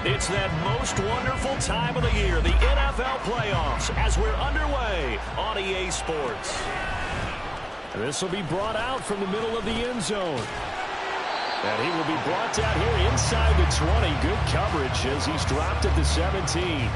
It's that most wonderful time of the year, the NFL playoffs, as we're underway on EA Sports. This will be brought out from the middle of the end zone. And he will be brought down here inside the 20. Good coverage as he's dropped at the 17.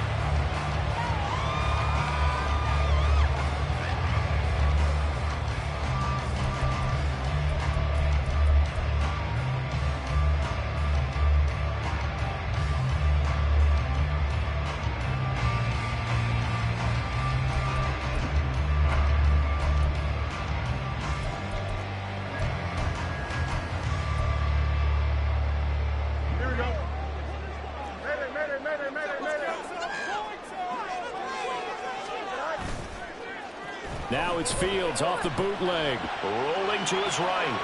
Now it's Fields off the bootleg. Rolling to his right.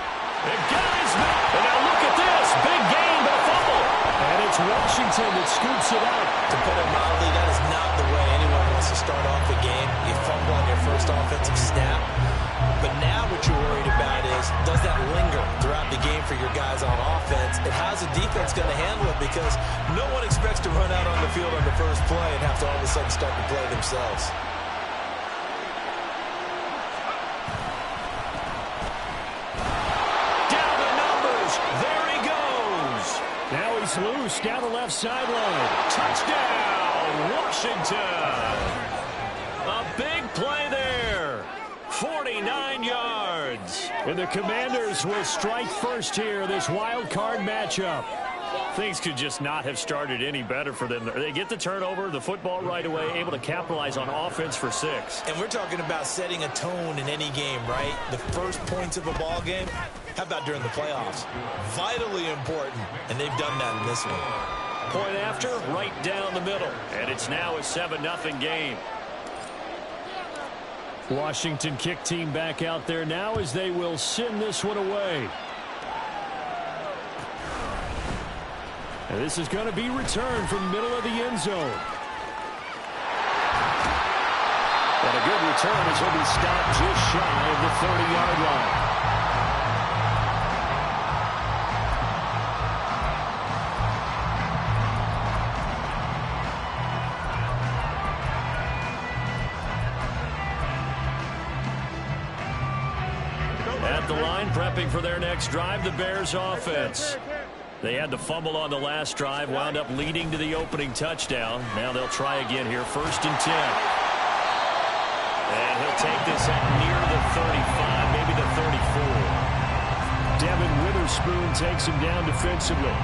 And guys, and now look at this. Big gain, but a fumble. And it's Washington that scoops it up. To put it mildly, that is not the way anyone wants to start off the game. You fumble on your first offensive snap. But now what you're worried about is, does that linger throughout the game for your guys on offense? And how's the defense going to handle it? Because no one expects to run out on the field on the first play and have to all of a sudden start to play themselves. Loose down the left sideline. Touchdown, Washington. A big play there. 49 yards. And the Commanders will strike first here, this wild card matchup. Things could just not have started any better for them. They get the turnover, the football right away, able to capitalize on offense for 6. And we're talking about setting a tone in any game, right? The first points of a ball game. How about during the playoffs? Vitally important, and they've done that in this one. Point after, right down the middle. And it's now a 7-0 game. Washington kick team back out there now as they will send this one away. And this is going to be returned from the middle of the end zone. And a good return as he'll be stopped just shy of the 30-yard line. At the line, prepping for their next drive, the Bears offense. They had the fumble on the last drive, wound up leading to the opening touchdown. Now they'll try again here, 1st and 10. And he'll take this at near the 35, maybe the 34. Devin Witherspoon takes him down defensively.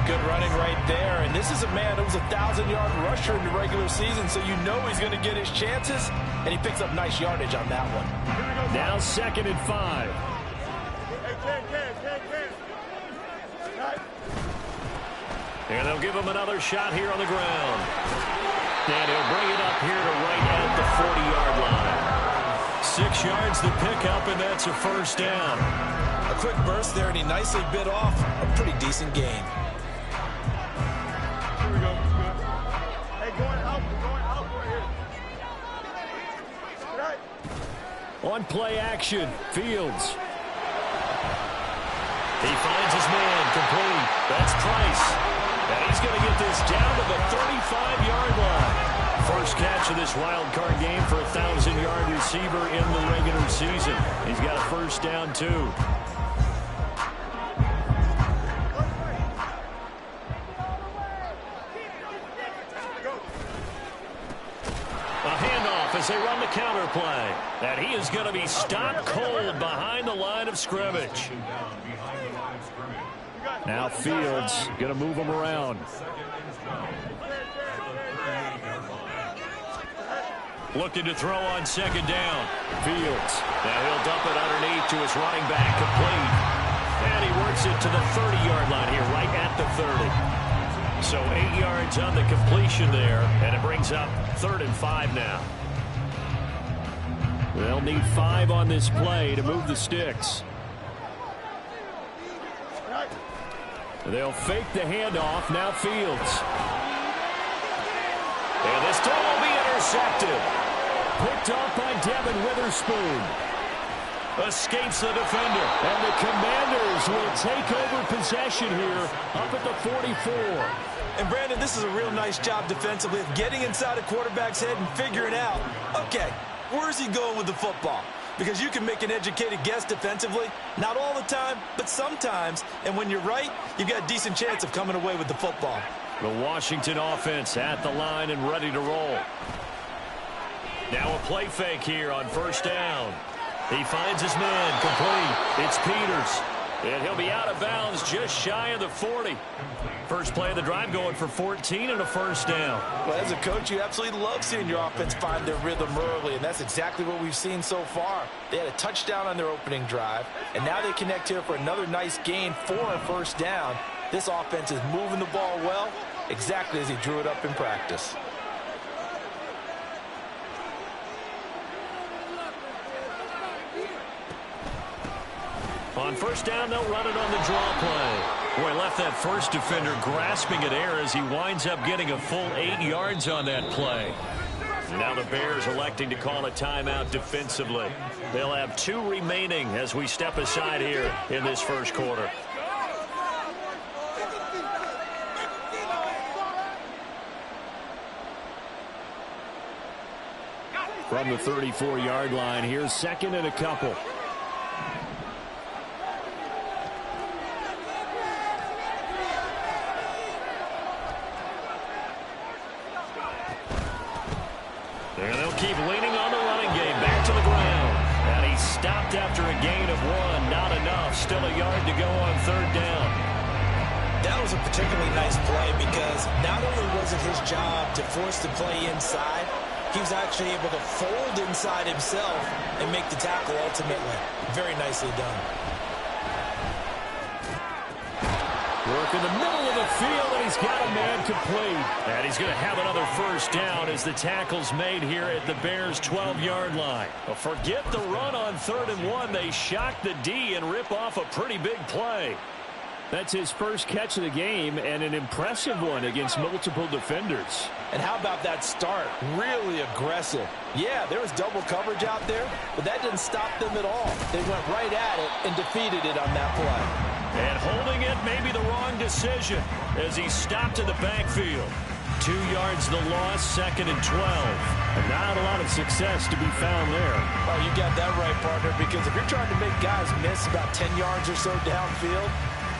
Good running right there. And this is a man who was a 1,000-yard rusher in the regular season, so you know he's going to get his chances. And he picks up nice yardage on that one. Now 2nd and 5. And they'll give him another shot here on the ground. And he'll bring it up here to right at the 40-yard line. 6 yards to pick up, and that's a 1st down. A quick burst there, and he nicely bit off a pretty decent gain. Here we go. Hey, going out right here. Right. On play action, Fields. He finds his man, complete. That's Price. And he's going to get this down to the 35-yard line. First catch of this wild card game for a 1,000-yard receiver in the regular season. He's got a 1st down, too. A handoff as they run the counter play. And he is going to be stopped cold behind the line of scrimmage. Now Fields going to move him around. Looking to throw on 2nd down. Fields. Now he'll dump it underneath to his running back, complete. And he works it to the 30-yard line here, right at the 30. So 8 yards on the completion there, and it brings up 3rd and 5 now. They'll need 5 on this play to move the sticks. They'll fake the handoff. Now Fields. And this throw will be intercepted. Picked off by Devin Witherspoon. escapes the defender. And the Commanders will take over possession here up at the 44. And, Brandon, this is a real nice job defensively of getting inside a quarterback's head and figuring out, okay, where's he going with the football? Because you can make an educated guess defensively. Not all the time, but sometimes. And when you're right, you've got a decent chance of coming away with the football. The Washington offense at the line and ready to roll. Now a play fake here on first down. He finds his man complete. It's Peters. And he'll be out of bounds just shy of the 40. First play of the drive going for 14 and a first down. Well, as a coach, you absolutely love seeing your offense find their rhythm early, and that's exactly what we've seen so far. They had a touchdown on their opening drive, and now they connect here for another nice gain for a first down. This offense is moving the ball well, exactly as he drew it up in practice. On first down, they'll run it on the draw play. Boy, left that first defender grasping at air as he winds up getting a full 8 yards on that play. Now the Bears electing to call a timeout defensively. They'll have 2 remaining as we step aside here in this first quarter. From the 34-yard line, here's second and a couple. And they'll keep leaning on the running game. Back to the ground. And he stopped after a gain of 1. Not enough. Still a yard to go on third down. That was a particularly nice play because not only was it his job to force the play inside, he was actually able to fold inside himself and make the tackle ultimately. Very nicely done. Work in the middle of the field, and he's got a man complete. And he's going to have another first down as the tackle's made here at the Bears' 12-yard line. Well, forget the run on 3rd and 1. They shock the D and rip off a pretty big play. That's his first catch of the game, and an impressive one against multiple defenders. And how about that start? Really aggressive. Yeah, there was double coverage out there, but that didn't stop them at all. They went right at it and defeated it on that play. And holding it may be the wrong decision as he stopped in the backfield. 2 yards the loss, 2nd and 12. And not a lot of success to be found there. Oh, you got that right, partner, because if you're trying to make guys miss about 10 yards or so downfield,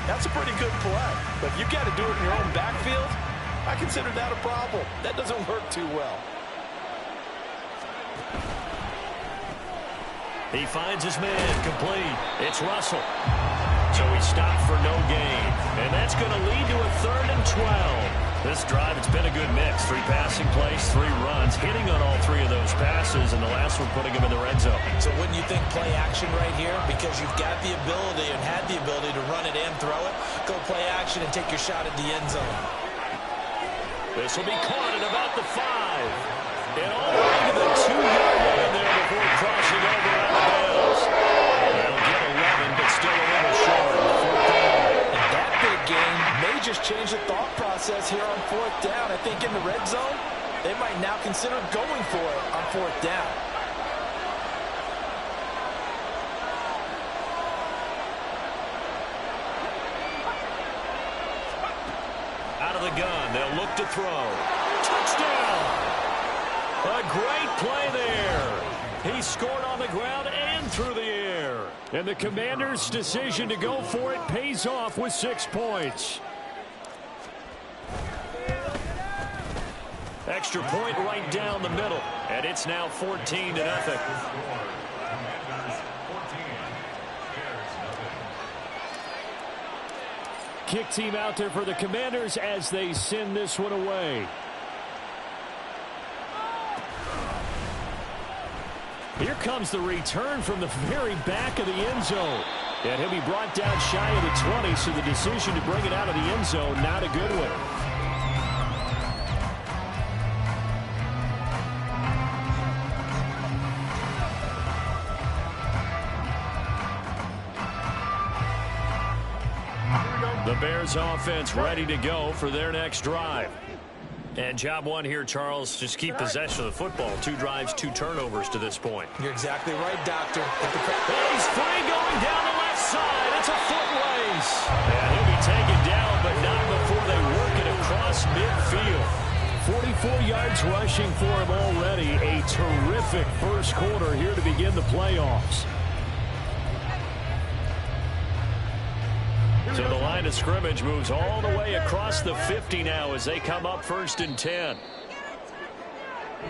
that's a pretty good play. But if you've got to do it in your own backfield, I consider that a problem. That doesn't work too well. He finds his man complete. It's Russell. So he stopped for no gain. And that's going to lead to a 3rd and 12. This drive, it's been a good mix. 3 passing plays, 3 runs, hitting on all 3 of those passes, and the last one putting him in the red zone. So wouldn't you think play action right here? Because you've got the ability and had the ability to run it and throw it. Go play action and take your shot at the end zone. This will be caught at about the 5. And all the way to the 2-yard line there before crossing over out of bounds. They'll get 11, but still a little short. 4th down. And that big gain may just change the thought process here on 4th down. I think in the red zone, they might now consider going for it on 4th down. Out of the gun, they'll look to throw. Touchdown! A great play there. He scored on the ground and through the air. And the Commanders' decision to go for it pays off with 6 points. Extra point right down the middle. And it's now 14-0. Kick team out there for the Commanders as they send this one away. Here comes the return from the very back of the end zone. And he'll be brought down shy of the 20, so the decision to bring it out of the end zone, not a good one. The Bears offense ready to go for their next drive. And job one here, Charles, just keep possession of the football. 2 drives, 2 turnovers to this point. You're exactly right, Doctor. He's free going down the left side. It's a foot race. And he'll be taken down, but not before they work it across midfield. 44 yards rushing for him already. A terrific first quarter here to begin the playoffs. So the line of scrimmage moves all the way across the 50 now as they come up 1st and 10.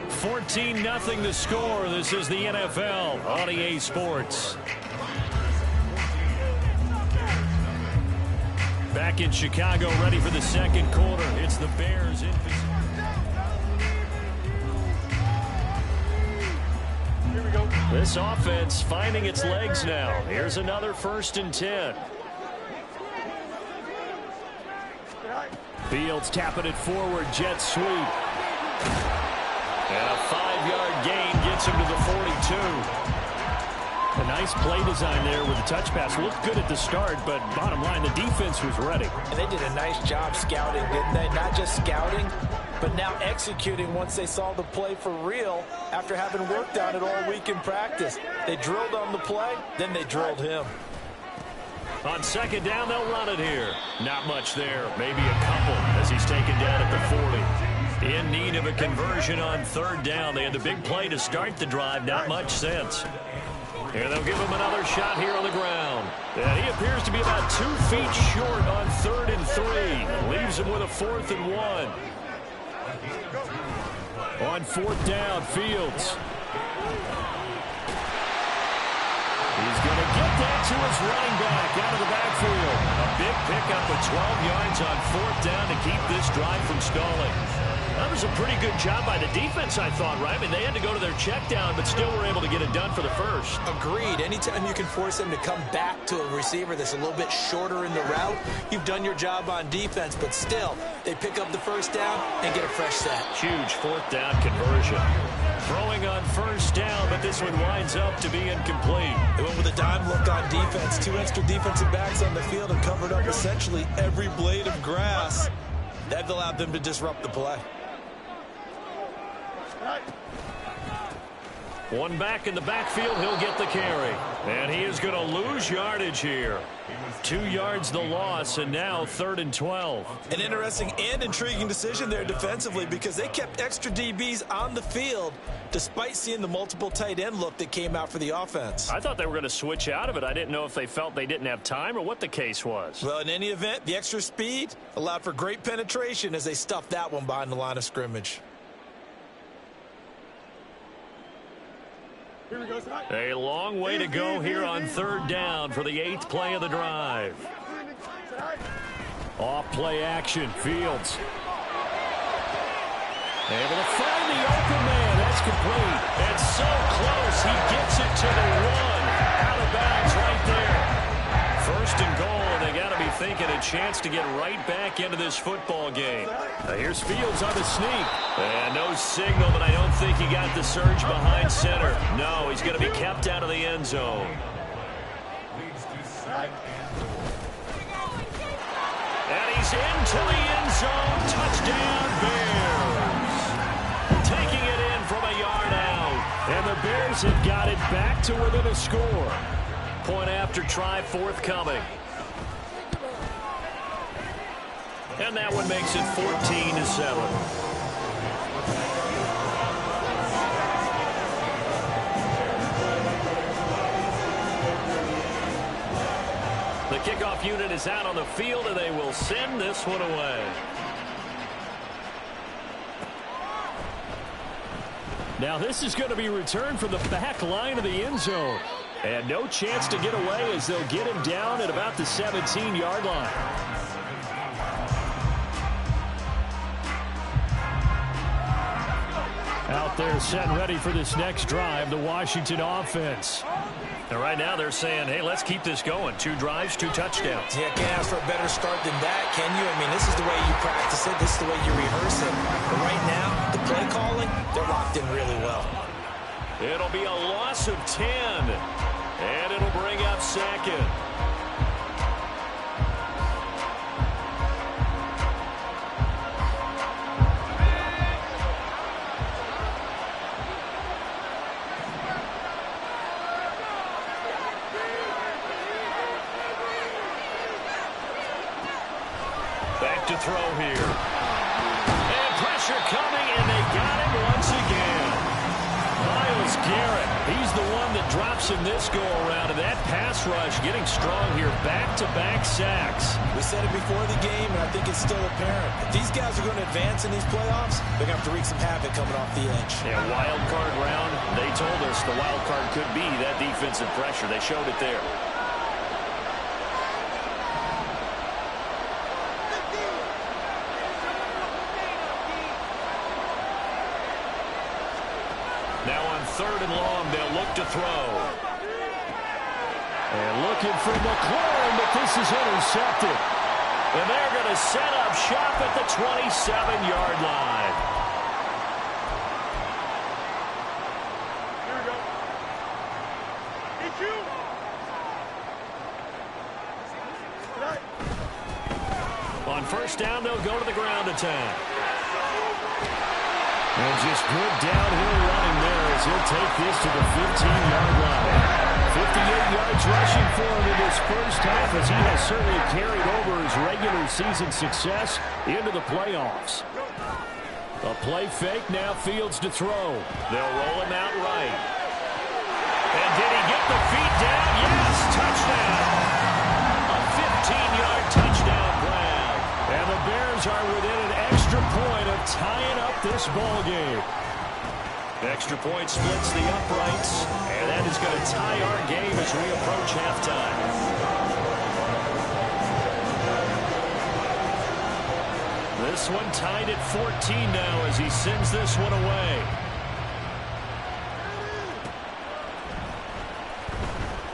14-0 the score. This is the NFL on EA Sports. Back in Chicago, ready for the second quarter. It's the Bears in position. Here we go. This offense finding its legs now. Here's another 1st and 10. Fields tapping it forward, jet sweep. And a 5-yard gain gets him to the 42. A nice play design there with the touch pass. Looked good at the start, but bottom line, the defense was ready. And they did a nice job scouting, didn't they? Not just scouting, but now executing once they saw the play for real after having worked on it all week in practice. They drilled on the play, then they drilled him. On 2nd down, they'll run it here. Not much there. Maybe a couple as he's taken down at the 40. In need of a conversion on 3rd down. They had the big play to start the drive. Not much sense. Here they'll give him another shot here on the ground. And he appears to be about 2 feet short on 3rd and 3. Leaves him with a 4th and 1. On 4th down, Fields. He's going to get that to his running back out of the backfield. A big pickup of 12 yards on 4th down to keep this drive from stalling. That was a pretty good job by the defense, I thought, right? I mean, they had to go to their check down, but still were able to get it done for the first. Agreed. Anytime you can force them to come back to a receiver that's a little bit shorter in the route, you've done your job on defense, but still, they pick up the 1st down and get a fresh set. Huge 4th down conversion. Throwing on 1st down, but this one winds up to be incomplete. They went with a dime look on defense. 2 extra defensive backs on the field and covered up essentially every blade of grass. That allowed them to disrupt the play. One back in the backfield, he'll get the carry. And he is going to lose yardage here. 2 yards the loss, and now 3rd and 12. An interesting and intriguing decision there defensively because they kept extra DBs on the field despite seeing the multiple tight end look that came out for the offense. I thought they were going to switch out of it. I didn't know if they felt they didn't have time or what the case was. Well, in any event, the extra speed allowed for great penetration as they stuffed that one behind the line of scrimmage. Here we go. A long way to go here on 3rd down for the 8th play of the drive. Off play action, Fields. Able to find the open man. That's complete. And so close. He gets it to the 1. Out of bounds right there. 1st and goal, and they got to be thinking a chance to get right back into this football game. Here's Fields on the sneak. And no signal, but I don't think he got the surge behind center. No, he's going to be kept out of the end zone. And he's into the end zone. Touchdown, Bears. Taking it in from a yard out. And the Bears have got it back to within a score. Point after try forthcoming. And that one makes it 14-7. The kickoff unit is out on the field, and they will send this one away. Now this is going to be returned from the back line of the end zone. And no chance to get away as they'll get him down at about the 17-yard line. Out there set and ready for this next drive, the Washington offense. And right now they're saying, hey, let's keep this going. 2 drives, 2 touchdowns. Yeah, can't ask for a better start than that, can you? I mean, this is the way you practice it. This is the way you rehearse it. But right now, the play calling, they're locked in really well. It'll be a loss of 10. And it'll bring up 2nd. throw here. And pressure coming, and they got him once again. Myles Garrett, he's the one that drops him this go-around, and that pass rush getting strong here. Back-to-back sacks. We said it before the game, and I think it's still apparent. If these guys are going to advance in these playoffs, they're going to have to wreak some havoc coming off the edge. Yeah, wild card round. They told us the wild card could be that defensive pressure. They showed it there. Now on 3rd and long, they'll look to throw. And looking for McLaurin, but this is intercepted. And they're going to set up shop at the 27-yard line. Here we go. It's you. On 1st down, they'll go to the ground attack. And just good downhill running there as he'll take this to the 15-yard line. 58 yards rushing for him in this first half, as he has certainly carried over his regular season success into the playoffs. A play fake, now Fields to throw. They'll roll him out right. And did he get the feet down? Yes, touchdown. A 15-yard touchdown grab. And the Bears are within an extra point of tying up this ball game. Extra point splits the uprights, and that is going to tie our game as we approach halftime. This one tied at 14 now as he sends this one away.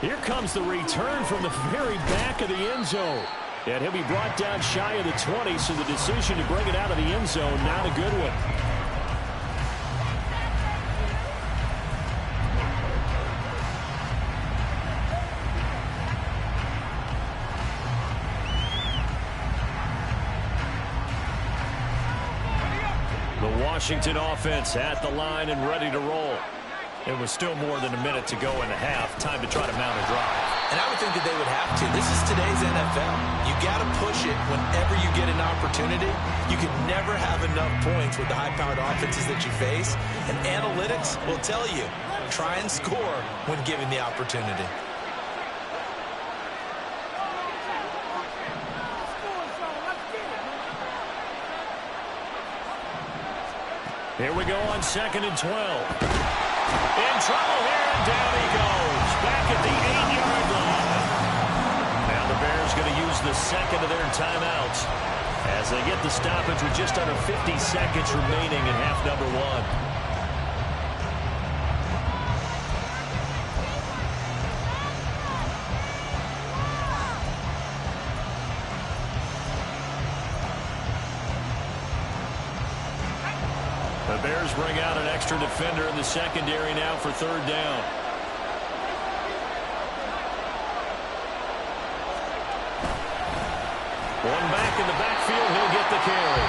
Here comes the return from the very back of the end zone. And he'll be brought down shy of the 20, so the decision to bring it out of the end zone, not a good one. The Washington offense at the line and ready to roll. It was still more than a minute to go in the half. Time to try to mount a drive. And I would think that they would have to. This is today's NFL. You got to push it whenever you get an opportunity. You can never have enough points with the high-powered offenses that you face. And analytics will tell you, try and score when given the opportunity. Here we go on 2nd and 12. In trouble here, and down he goes. Back at the 8-yard line. Now the Bears going to use the second of their timeouts as they get the stoppage with just under 50 seconds remaining in half number 1. The Bears bring out an extra defender in the secondary now for 3rd down. One back in the backfield, he'll get the carry.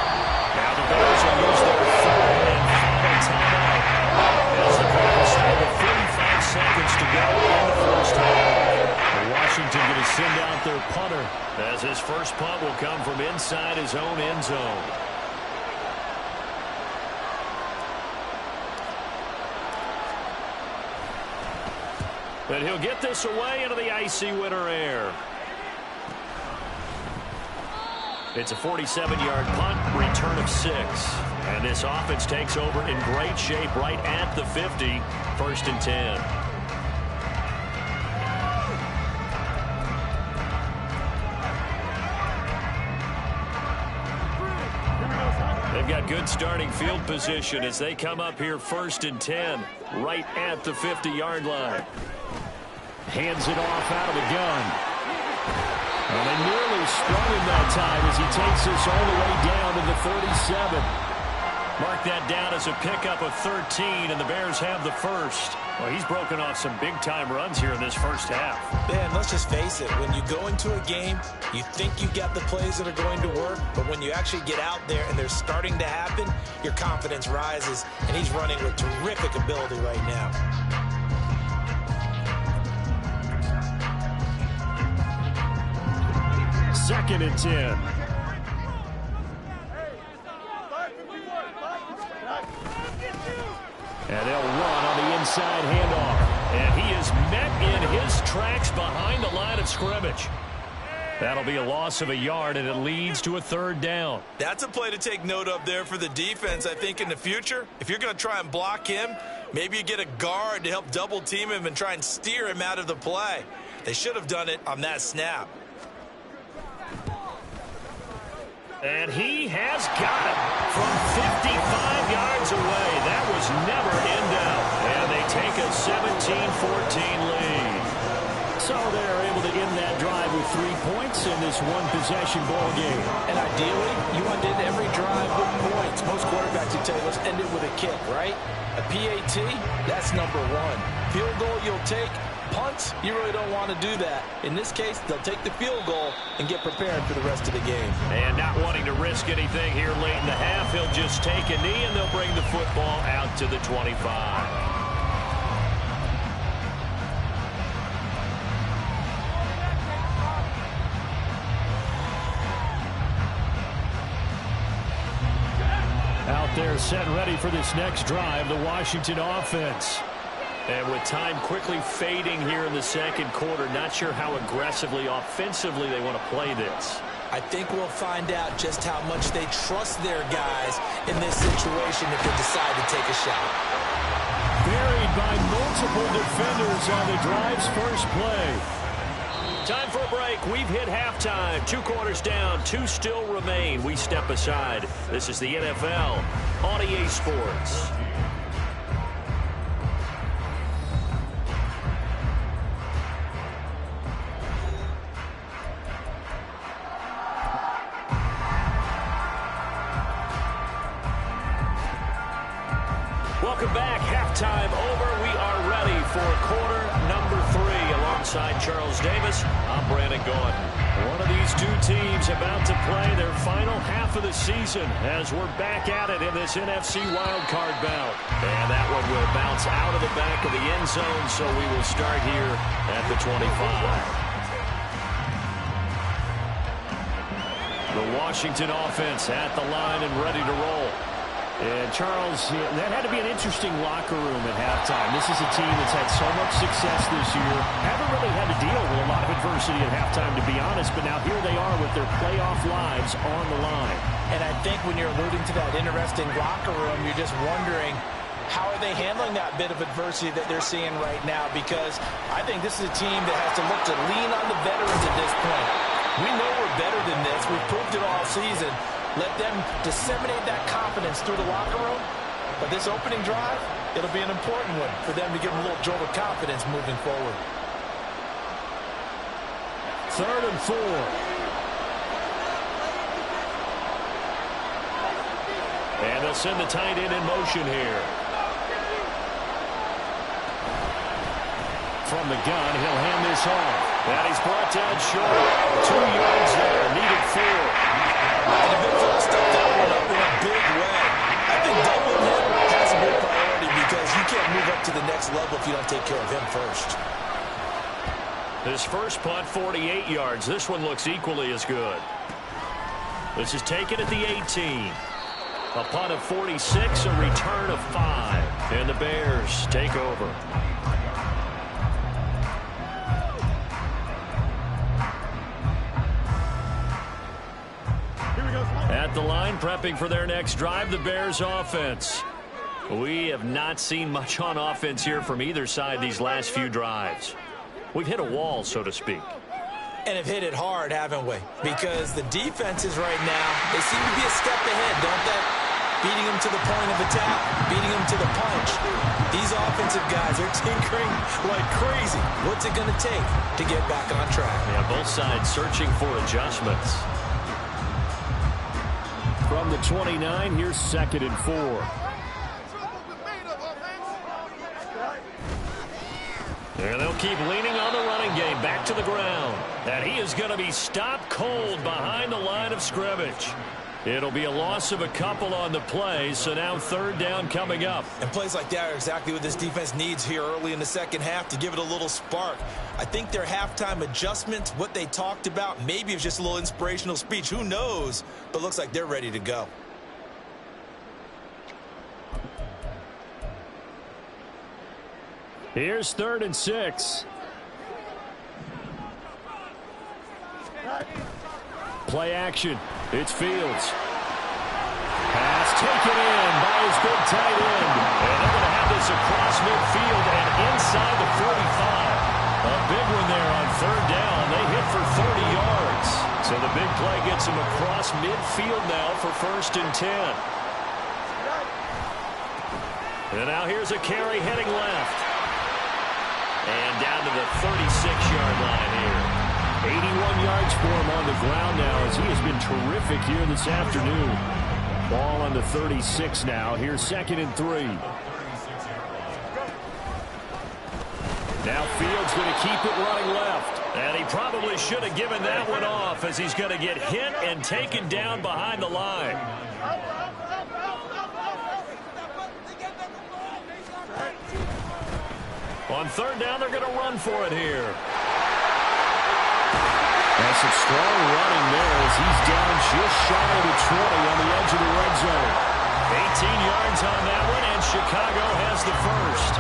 Now the Bears will use their 3rd and final timeout as the Bears have 35 seconds to go in the first half. Washington going to send out their punter as his first punt will come from inside his own end zone. But he'll get this away into the icy winter air. It's a 47-yard punt, return of 6. And this offense takes over in great shape right at the 50, 1st and 10. They've got good starting field position as they come up here 1st and 10, right at the 50-yard line. Hands it off out of the gun. And they nearly sprung him that time as he takes this all the way down to the 37. Mark that down as a pickup of 13, and the Bears have the first. Well, he's broken off some big-time runs here in this first half. Man, let's just face it. When you go into a game, you think you got the plays that are going to work, but when you actually get out there and they're starting to happen, your confidence rises, and he's running with terrific ability right now. Second and 10. And they'll run on the inside handoff. And he is met in his tracks behind the line of scrimmage. That'll be a loss of a yard, and it leads to a third down. That's a play to take note of there for the defense, I think, in the future. If you're going to try and block him, maybe you get a guard to help double team him and try and steer him out of the play. They should have done it on that snap. And he has got it from 55 yards away. That was never in doubt. And they take a 17-14 lead. So they're able to end that drive with 3 points in this one-possession ball game. And ideally, you want to end every drive with points. Most quarterbacks would tell you, let's end it with a kick, right? A PAT, that's number one. Field goal you'll take. Punts, you really don't want to do that. In this case, they'll take the field goal and get prepared for the rest of the game. And not wanting to risk anything here late in the half, he'll just take a knee and they'll bring the football out to the 25. Out there set ready for this next drive, the Washington offense. And with time quickly fading here in the second quarter, not sure how aggressively, offensively they want to play this. I think we'll find out just how much they trust their guys in this situation if they decide to take a shot. Buried by multiple defenders on the drive's first play. Time for a break. We've hit halftime. 2 quarters down, 2 still remain. We step aside. This is the NFL on EA Sports. Welcome back. Halftime over. We are ready for quarter number 3. Alongside Charles Davis, I'm Brandon Gordon. One of these two teams about to play their final half of the season as we're back at it in this NFC wildcard bout. And that one will bounce out of the back of the end zone, so we will start here at the 25. The Washington offense at the line and ready to roll. And, Charles, that had to be an interesting locker room at halftime. This is a team that's had so much success this year. Haven't really had to deal with a lot of adversity at halftime, to be honest. But now here they are with their playoff lives on the line. And I think when you're alluding to that interesting locker room, you're just wondering, how are they handling that bit of adversity that they're seeing right now? Because I think this is a team that has to look to lean on the veterans at this point. We know we're better than this. We've proved it all season. Let them disseminate that confidence through the locker room. But this opening drive, it'll be an important one for them to give them a little jolt of confidence moving forward. 3rd and 4. And they'll send the tight end in motion here. From the gun, he'll hand this off. And he's brought down short. 2 yards there, needed 4. And the big fella stepped that one up in a big way. I think doubling him has a big priority because you can't move up to the next level if you don't take care of him first. His first punt, 48 yards. This one looks equally as good. This is taken at the 18. A punt of 46, a return of 5. And the Bears take over. At the line, prepping for their next drive, the Bears offense. We have not seen much on offense here from either side these last few drives. We've hit a wall, so to speak. And have hit it hard, haven't we? Because the defenses right now, they seem to be a step ahead, don't they? Beating them to the point of attack, beating them to the punch. These offensive guys are tinkering like crazy. What's it going to take to get back on track? Yeah, both sides searching for adjustments. From the 29, here's 2nd and 4. And they'll keep leaning on the running game back to the ground. And he is going to be stopped cold behind the line of scrimmage. It'll be a loss of a couple on the play, so now 3rd down coming up. And plays like that are exactly what this defense needs here early in the second half to give it a little spark. I think their halftime adjustments, what they talked about, maybe it's just a little inspirational speech. Who knows? But looks like they're ready to go. Here's 3rd and 6. Play action. It's Fields. Pass taken in by his big tight end. And they're going to have this across midfield and inside the 45. A big one there on 3rd down. They hit for 30 yards. So the big play gets him across midfield now for 1st and 10. And now here's a carry heading left. And down to the 36-yard line here. 81 yards for him on the ground now as he has been terrific here this afternoon. Ball on the 36 now. Here's 2nd and 3. Now Fields going to keep it running left. And he probably should have given that one off as he's going to get hit and taken down behind the line. On 3rd down, they're going to run for it here. That's some strong running there as he's down just shy of the 20 on the edge of the red zone. 18 yards on that one, and Chicago has the first.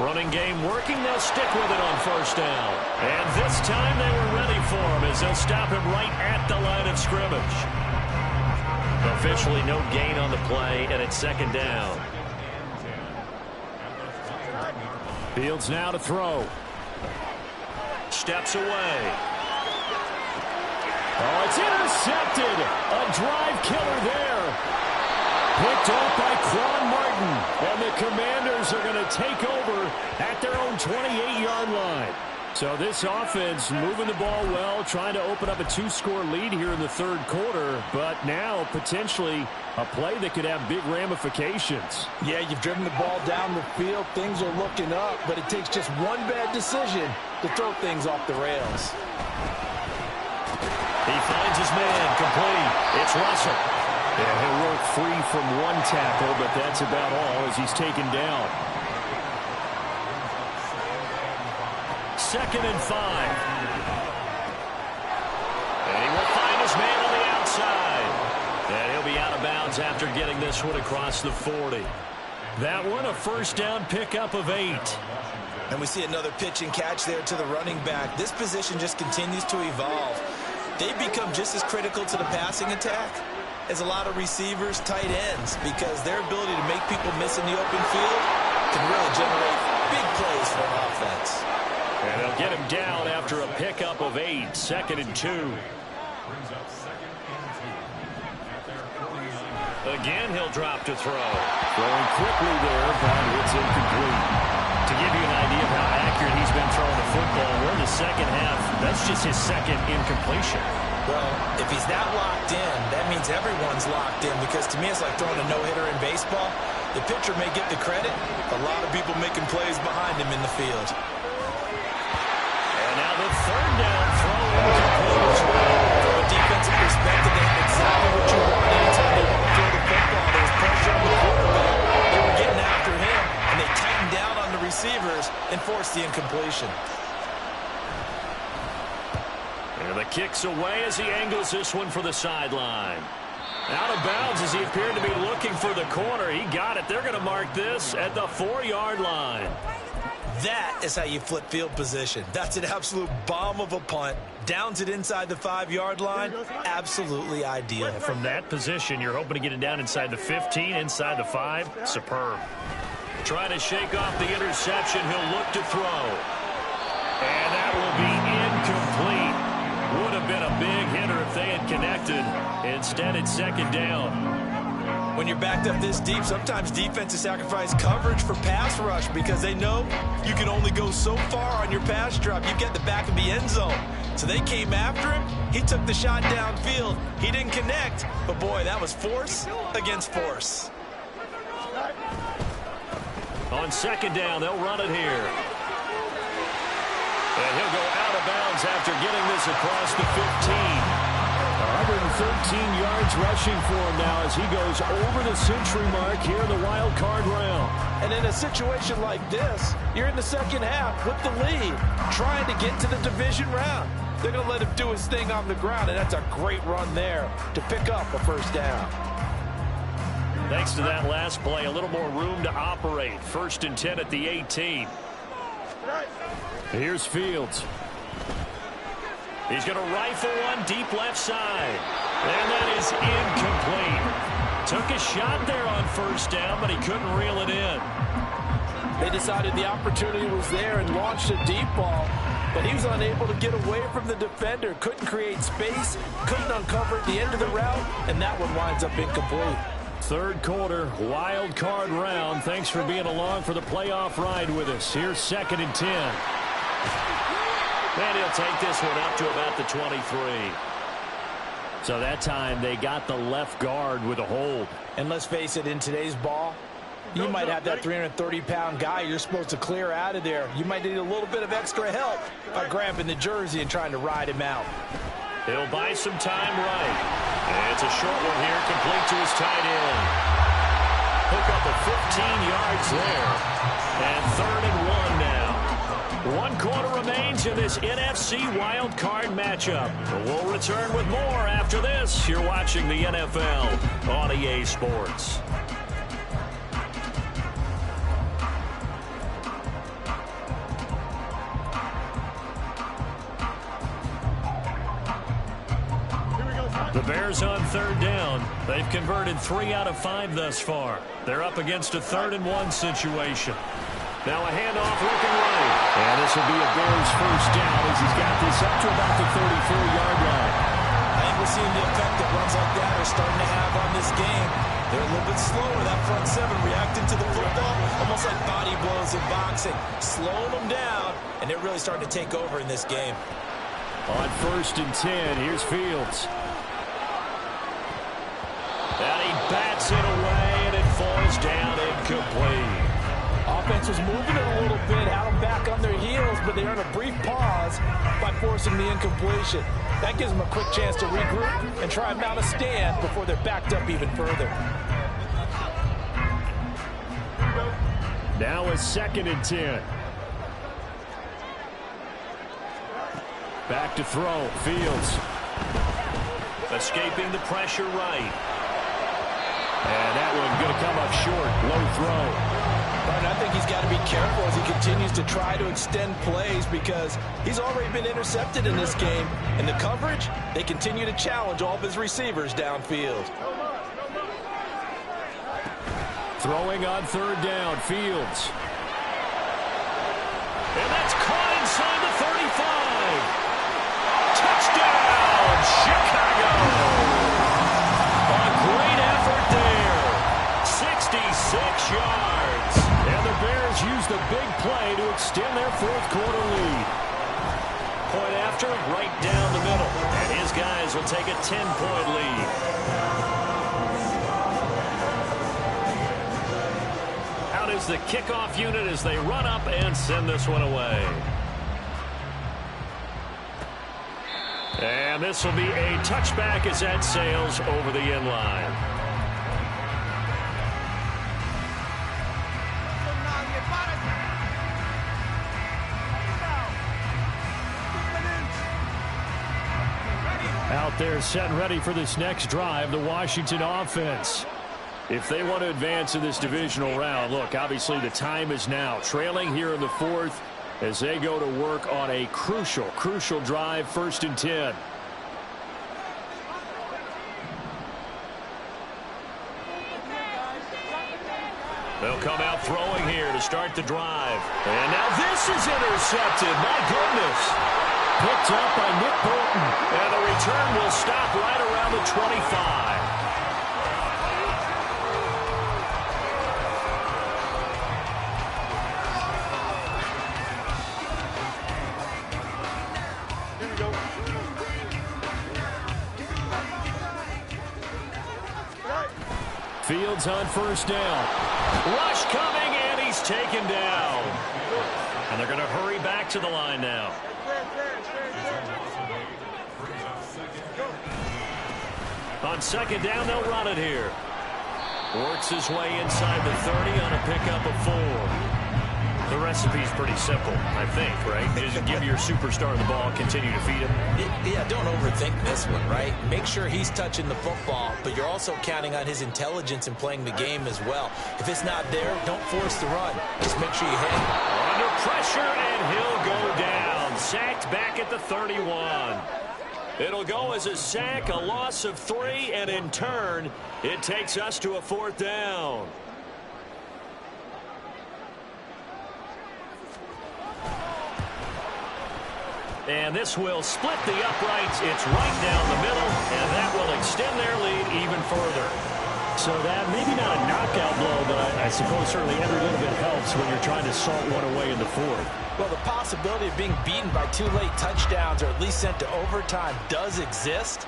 Running game working. They'll stick with it on 1st down. And this time they were ready for him as they'll stop him right at the line of scrimmage. Officially no gain on the play, and it's 2nd down. Fields now to throw. Steps away. Oh, it's intercepted. A drive killer there. Picked off by Quan Martin. And the Commanders are going to take over at their own 28-yard line. So this offense moving the ball well, trying to open up a 2-score lead here in the 3rd quarter. But now potentially a play that could have big ramifications. Yeah, you've driven the ball down the field. Things are looking up, but it takes just one bad decision to throw things off the rails. He finds his man complete. It's Russell. Yeah, he'll work free from one tackle, but that's about all as he's taken down. 2nd and 5. And he will find his man on the outside. And he'll be out of bounds after getting this one across the 40. That one a 1st down pickup of 8. And we see another pitch and catch there to the running back. This position just continues to evolve. They become just as critical to the passing attack as a lot of receivers, tight ends, because their ability to make people miss in the open field can really generate big plays for an offense. And they'll get him down after a pickup of 8. 2nd and 2. Again, he'll drop to throw. Throwing quickly there, but it's incomplete. To give you an idea of how accurate he's been throwing the football, we're in the 2nd half. That's just his 2nd incompletion. Well, if he's that locked in, that means everyone's locked in, because to me it's like throwing a no-hitter in baseball. The pitcher may get the credit, a lot of people making plays behind him in the field. And now the 3rd down throw incomplete as well. From a defensive perspective, they have exactly what you want anytime they want to throw the football. There's pressure on the quarterback. They were getting after him, and they tightened down on the receivers and forced the incompletion. And the kick's away as he angles this one for the sideline. Out of bounds as he appeared to be looking for the corner. He got it. They're going to mark this at the 4-yard line. That is how you flip field position. That's an absolute bomb of a punt. Downs it inside the 5-yard line. Absolutely ideal. From that position, you're hoping to get it down inside the 15, inside the 5. Superb. Trying to shake off the interception. He'll look to throw. And that will be incomplete. Would have been a big hitter if they had connected. Instead, it's 2nd down. When you're backed up this deep, sometimes defenses sacrifice coverage for pass rush because they know you can only go so far on your pass drop. You get the back of the end zone. So they came after him. He took the shot downfield. He didn't connect. But, boy, that was force against force. On 2nd down, they'll run it here. And he'll go out of bounds after getting this across the 15. 113 yards rushing for him now as he goes over the century mark here in the wild card round. And in a situation like this, you're in the 2nd half with the lead, trying to get to the division round. They're going to let him do his thing on the ground, and that's a great run there to pick up a first down. Thanks to that last play, a little more room to operate. 1st and 10 at the 18. Here's Fields. He's going to rifle one deep left side. And that is incomplete. Took a shot there on 1st down, but he couldn't reel it in. They decided the opportunity was there and launched a deep ball, but he was unable to get away from the defender. Couldn't create space, couldn't uncover at the end of the route, and that one winds up incomplete. 3rd quarter, wild card round. Thanks for being along for the playoff ride with us. Here's 2nd and 10. And he'll take this one up to about the 23. So that time they got the left guard with a hold. And let's face it, in today's ball, you might have that 330-pound guy you're supposed to clear out of there. You might need a little bit of extra help by grabbing the jersey and trying to ride him out. He'll buy some time right. And it's a short one here, complete to his tight end. Hook up of 15 yards there. And 3rd and 1 now. 1 quarter remains in this NFC wild card matchup. We'll return with more after this. You're watching the NFL on EA Sports. The Bears on 3rd down. They've converted 3 out of 5 thus far. They're up against a 3rd and 1 situation. Now a handoff looking right. And this will be a Bears 1st down as he's got this up to about the 34-yard line. I think we're seeing the effect that runs like that are starting to have on this game. They're a little bit slower, that front 7, reacting to the football, almost like body blows in boxing, slowing them down, and they're really starting to take over in this game. On 1st and 10, here's Fields. And he bats it away, and it falls down incomplete. Offense was moving it a little bit, had them back on their heels, but they earned a brief pause by forcing the incompletion. That gives them a quick chance to regroup and try and mount a stand before they're backed up even further. Now a 2nd and 10. Back to throw, Fields. Escaping the pressure right. And that one going to come up short, low throw. And I think he's got to be careful as he continues to try to extend plays because he's already been intercepted in this game. And the coverage, they continue to challenge all of his receivers downfield. Throwing on 3rd down, Fields. And that's caught inside the 35. Touchdown, Chicago. A great effort there. 66 yards. And the Bears use the big play to extend their 4th quarter lead. Point after, right down the middle. And his guys will take a 10-point lead. Out is the kickoff unit as they run up and send this one away. And this will be a touchback as that sails over the end line. Out there set and ready for this next drive, the Washington offense. If they want to advance in this divisional round, look, obviously the time is now. Trailing here in the 4th as they go to work on a crucial drive, 1st and 10. They'll come out throwing here to start the drive. And now this is intercepted. My goodness. Picked up by Nick Bolton. And the return will stop right around the 25. Here we go. Fields on 1st down. Rush coming, and he's taken down. And they're going to hurry back to the line now. On 2nd down, they'll run it here. Works his way inside the 30 on a pickup of 4. The recipe's pretty simple, I think, right? Just give your superstar the ball, continue to feed him. Yeah, don't overthink this one, right? Make sure he's touching the football, but you're also counting on his intelligence in playing the game as well. If it's not there, don't force the run. Just make sure you hit him. Under pressure, and he'll go down. Sacked back at the 31. It'll go as a sack, a loss of 3, and in turn, it takes us to a 4th down. And this will split the uprights. It's right down the middle, and that will extend their lead even further. So that maybe not a knockout blow, but I suppose certainly every little bit helps when you're trying to salt one away in the 4th. Well, the possibility of being beaten by 2 late touchdowns or at least sent to overtime does exist.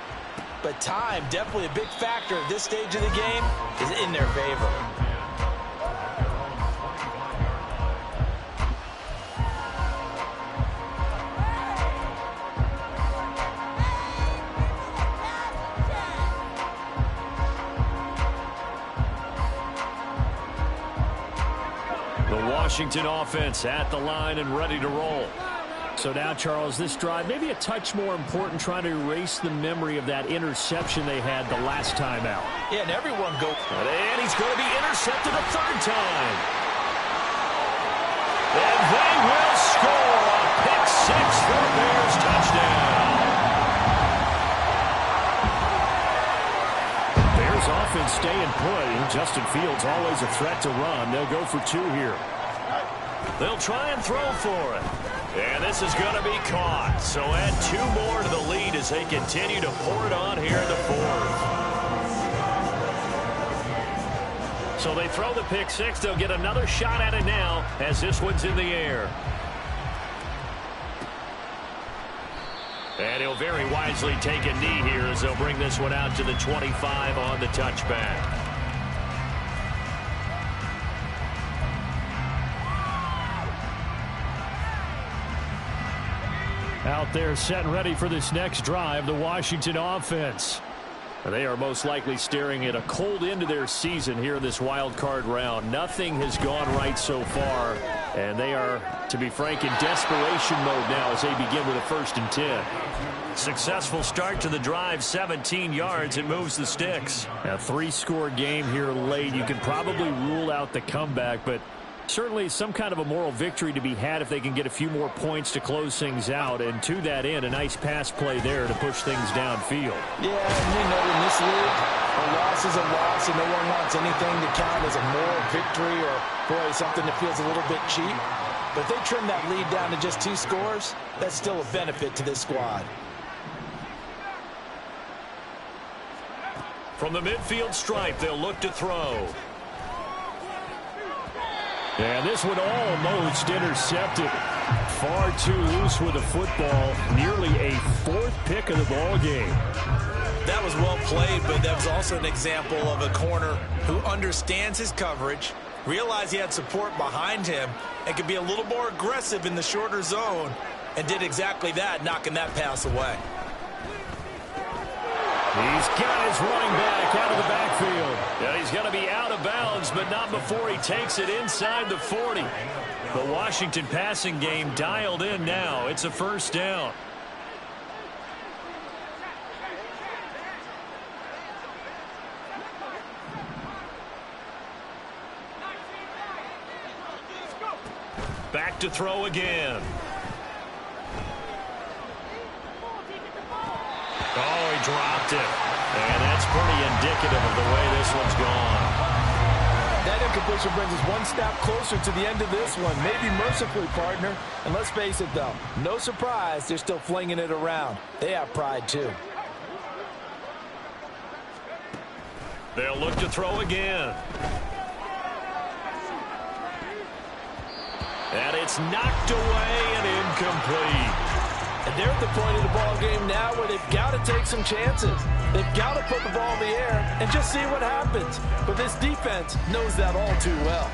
But time, definitely a big factor at this stage of the game, is in their favor. Washington offense at the line and ready to roll. So now, Charles, this drive maybe a touch more important, trying to erase the memory of that interception they had the last time out. Yeah, and everyone go. And he's going to be intercepted a 3rd time. And they will score a pick 6 for the Bears touchdown. Bears offense staying put. Justin Fields always a threat to run. They'll go for 2 here. They'll try and throw for it. And this is going to be caught. So add 2 more to the lead as they continue to pour it on here in the 4th. So they throw the pick 6. They'll get another shot at it now as this one's in the air. And he'll very wisely take a knee here as they'll bring this one out to the 25 on the touchback. Out there set and ready for this next drive, the Washington offense. They are most likely staring at a cold end to their season here in this wild card round. Nothing has gone right so far, and they are, to be frank, in desperation mode now as they begin with a 1st and 10. Successful start to the drive, 17 yards, and moves the sticks. A 3-score game here late. You can probably rule out the comeback, but certainly some kind of a moral victory to be had if they can get a few more points to close things out. And to that end, a nice pass play there to push things downfield. Yeah, and you know, in this league, a loss is a loss, and no one wants anything to count as a moral victory or, boy, something that feels a little bit cheap. But if they trim that lead down to just 2 scores, that's still a benefit to this squad. From the midfield stripe, they'll look to throw. And this one almost intercepted. Far too loose with the football. Nearly a 4th pick of the ball game. That was well played, but that was also an example of a corner who understands his coverage, realized he had support behind him, and could be a little more aggressive in the shorter zone, and did exactly that, knocking that pass away. He's got his running back out of the backfield. Yeah, he's going to be out of bounds, but not before he takes it inside the 40. The Washington passing game dialed in now. It's a 1st down. Back to throw again. Oh, he dropped it. And that's pretty indicative of the way this one's gone. That incompletion brings us one step closer to the end of this one. Maybe mercifully, partner. And let's face it, though, no surprise, they're still flinging it around. They have pride, too. They'll look to throw again. And it's knocked away and incomplete. And they're at the point of the ball game now where they've got to take some chances. They've got to put the ball in the air and just see what happens. But this defense knows that all too well.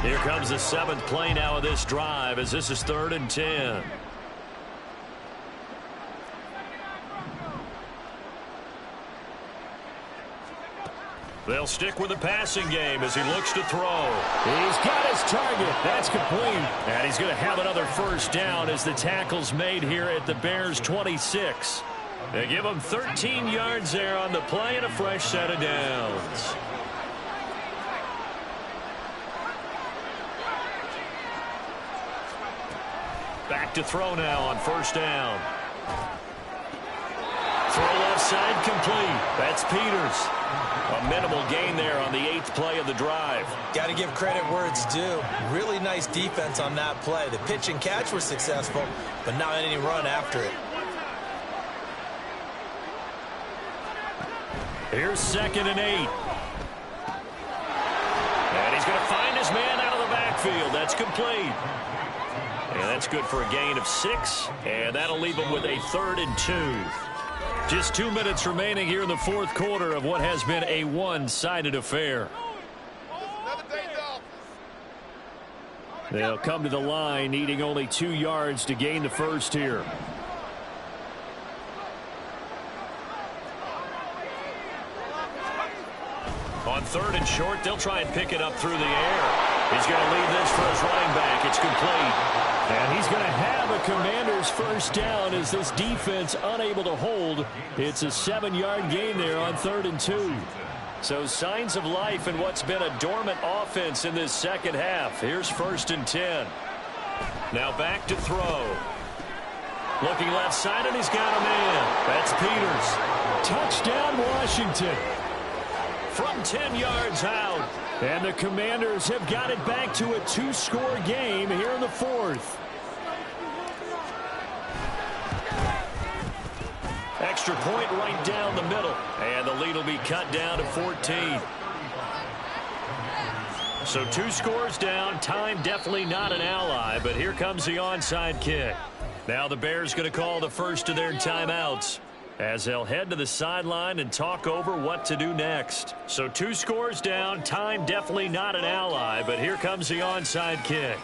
Here comes the 7th play now of this drive as this is 3rd and 10. They'll stick with the passing game as he looks to throw. He's got his target. That's complete. And he's going to have another first down as the tackle's made here at the Bears' 26. They give him 13 yards there on the play and a fresh set of downs. Back to throw now on first down. Throw left side complete. That's Peters. A minimal gain there on the 8th play of the drive. Got to give credit where it's due. Really nice defense on that play. The pitch and catch was successful, but not any run after it. Here's 2nd and 8. And he's going to find his man out of the backfield. That's complete. And that's good for a gain of 6. And that'll leave him with a 3rd and 2. Just 2 minutes remaining here in the 4th quarter of what has been a one-sided affair. They'll come to the line needing only 2 yards to gain the first here. On 3rd and short, they'll try and pick it up through the air. He's going to leave this for his running back. It's complete. And he's going to have a Commander's first down as this defense unable to hold. It's a 7-yard gain there on 3rd and 2. So signs of life in what's been a dormant offense in this second half. Here's 1st and 10. Now back to throw. Looking left side, and he's got a man. That's Peters. Touchdown, Washington. From 10 yards out. And the Commanders have got it back to a 2-score game here in the 4th. Extra point right down the middle. And the lead will be cut down to 14. So 2 scores down. Time definitely not an ally, but here comes the onside kick. Now the Bears going to call the first of their timeouts, as they'll head to the sideline and talk over what to do next. So 2 scores down, time definitely not an ally, but here comes the onside kick.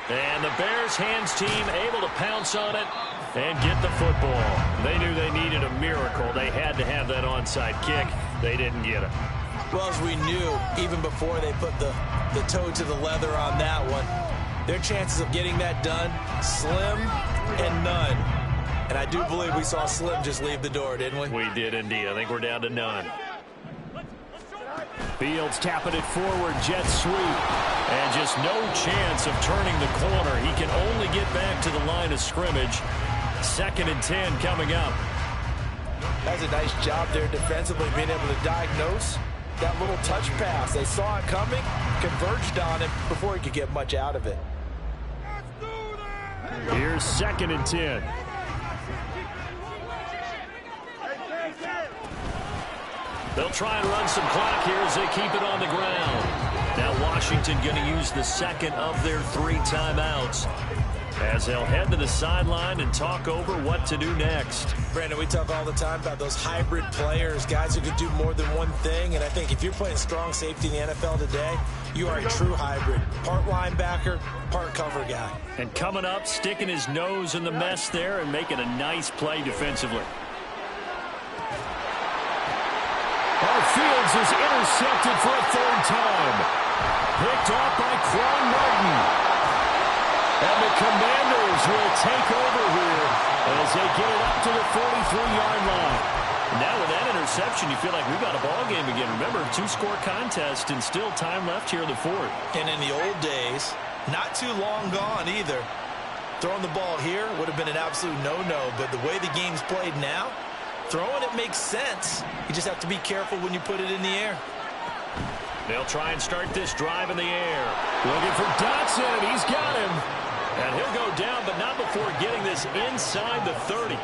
And the Bears hands team able to pounce on it and get the football. They knew they needed a miracle. They had to have that onside kick. They didn't get it. Well, as we knew, even before they put the toe to the leather on that one, their chances of getting that done, slim and none. And I do believe we saw Slim just leave the door, didn't we? We did indeed. I think we're down to none. Fields tapping it forward, jet sweep. And just no chance of turning the corner. He can only get back to the line of scrimmage. 2nd and 10 coming up. That's a nice job there defensively, being able to diagnose that little touch pass. They saw it coming, converged on him before he could get much out of it. Here's 2nd and 10. They'll try and run some clock here as they keep it on the ground. Now Washington going to use the 2nd of their 3 timeouts, as they'll head to the sideline and talk over what to do next. Brandon, we talk all the time about those hybrid players, guys who can do more than one thing. And I think if you're playing strong safety in the NFL today, you are a true hybrid. Part linebacker, part cover guy. And coming up, sticking his nose in the mess there and making a nice play defensively. Fields is intercepted for a 3rd time. Picked off by Quan Martin. And the Commanders will take over here as they get it up to the 43-yard line. Now with that interception, you feel like we've got a ball game again. Remember, 2-score contest and still time left here in the 4th. And in the old days, not too long gone either. Throwing the ball here would have been an absolute no-no, but the way the game's played now, throwing it makes sense. You just have to be careful when you put it in the air. They'll try and start this drive in the air. Looking for Dotson. He's got him. And he'll go down, but not before getting this inside the 30.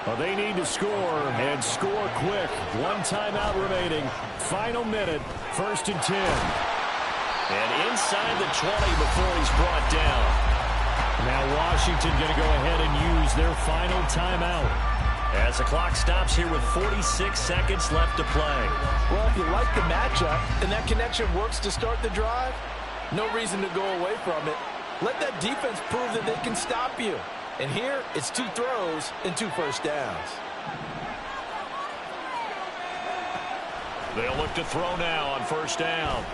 Well, they need to score, and score quick. 1 timeout remaining. Final minute, 1st and 10. And inside the 20 before he's brought down. Now Washington going to go ahead and use their final timeout, as the clock stops here with 46 seconds left to play. Well, if you like the matchup and that connection works to start the drive, no reason to go away from it. Let that defense prove that they can stop you. And here, it's 2 throws and 2 first downs. They'll look to throw now on first down.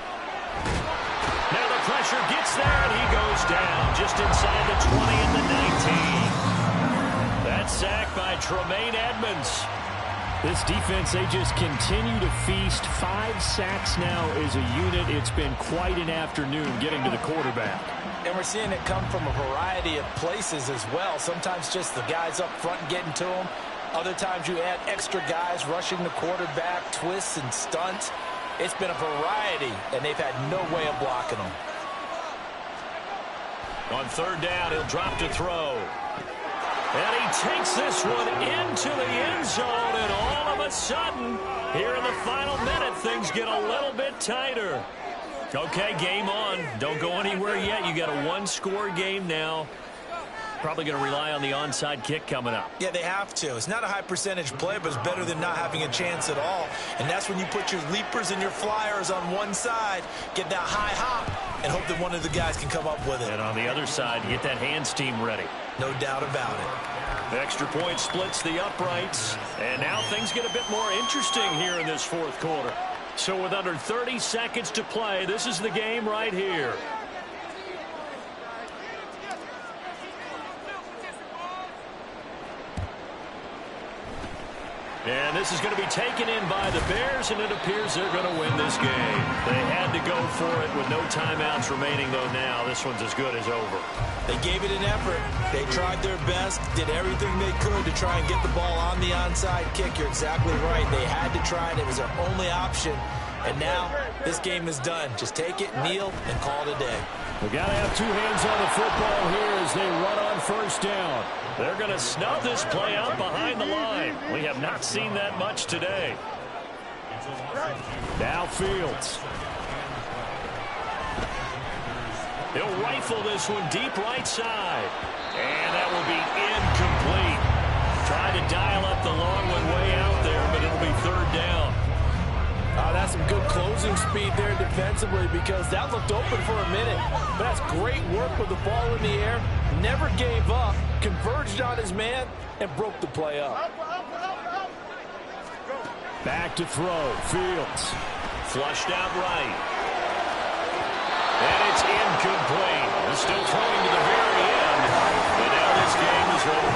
Now the pressure gets there, and he goes down just inside the 20 and the 19. That's sacked by Tremaine Edmonds. This defense, they just continue to feast. 5 sacks now as a unit. It's been quite an afternoon getting to the quarterback. And we're seeing it come from a variety of places as well. Sometimes just the guys up front getting to them. Other times you add extra guys rushing the quarterback, twists and stunts. It's been a variety, and they've had no way of blocking them. On third down, he'll drop to throw. And he takes this one into the end zone, and all of a sudden, here in the final minute, things get a little bit tighter. Okay, game on. Don't go anywhere yet. You got a 1-score game now. Probably going to rely on the onside kick coming up. Yeah, they have to. It's not a high percentage play, but it's better than not having a chance at all. And that's when you put your leapers and your flyers on one side, get that high hop, and hope that one of the guys can come up with it. And on the other side, get that hands team ready. No doubt about it. The extra point splits the uprights. And now things get a bit more interesting here in this fourth quarter. So with under 30 seconds to play, this is the game right here. And this is going to be taken in by the Bears, and it appears they're going to win this game. They had to go for it with no timeouts remaining, though now this one's as good as over. They gave it an effort. They tried their best, did everything they could to try and get the ball on the onside kick. You're exactly right. They had to try it. It was their only option. And now this game is done. Just take it, kneel, and call it a day. We got to have 2 hands on the football here as they run on first down. They're going to snub this play out behind the line. We have not seen that much today. Now Fields. He'll rifle this one deep right side. And that will be incomplete. Trying to dial up the long one way out there, but it'll be third down. That's some good closing speed there defensively, because that looked open for a minute. But that's great work with the ball in the air. Never gave up, converged on his man, and broke the play up. Back to throw. Fields. Flushed out right. And it's incomplete. Still throwing to the very end. But now this game is over.